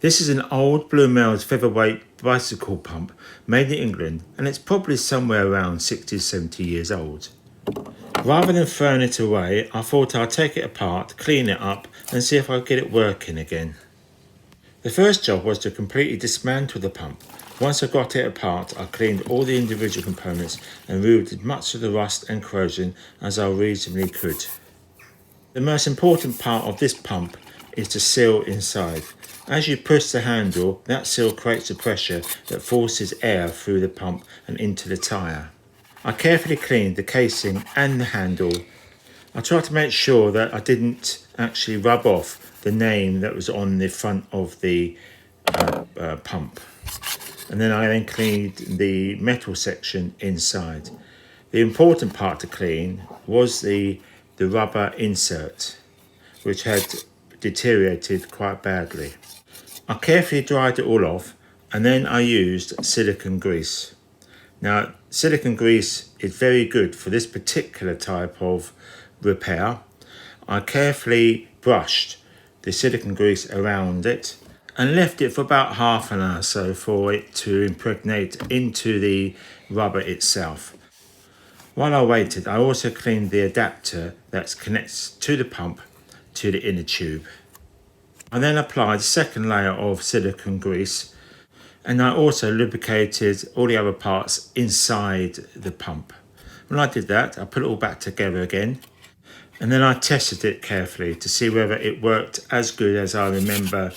This is an old Bluemels Featherweight bicycle pump made in England, and it's probably somewhere around 60 to 70 years old. Rather than throwing it away, I thought I'd take it apart, clean it up and see if I could get it working again. The first job was to completely dismantle the pump. Once I got it apart, I cleaned all the individual components and removed as much of the rust and corrosion as I reasonably could. The most important part of this pump is the seal inside. As you push the handle, that seal creates a pressure that forces air through the pump and into the tyre. I carefully cleaned the casing and the handle. I tried to make sure that I didn't actually rub off the name that was on the front of the pump. And then I cleaned the metal section inside. The important part to clean was the rubber insert, which had deteriorated quite badly. I carefully dried it all off, and then I used silicone grease. Now, silicone grease is very good for this particular type of repair. I carefully brushed the silicone grease around it and left it for about half an hour or so for it to impregnate into the rubber itself. While I waited, I also cleaned the adapter that connects to the pump to the inner tube. I then applied a second layer of silicone grease, and I also lubricated all the other parts inside the pump. When I did that, I put it all back together again, and then I tested it carefully to see whether it worked as good as I remember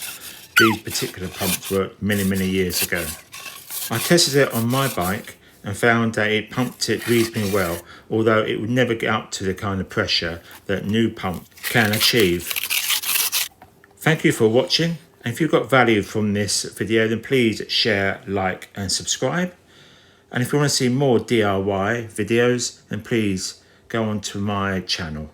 these particular pumps worked many years ago. I tested it on my bike and found that it pumped it reasonably well, although it would never get up to the kind of pressure that new pumps can achieve. Thank you for watching, and if you got value from this video, then please share, like and subscribe. And if you want to see more DIY videos, then please go on to my channel.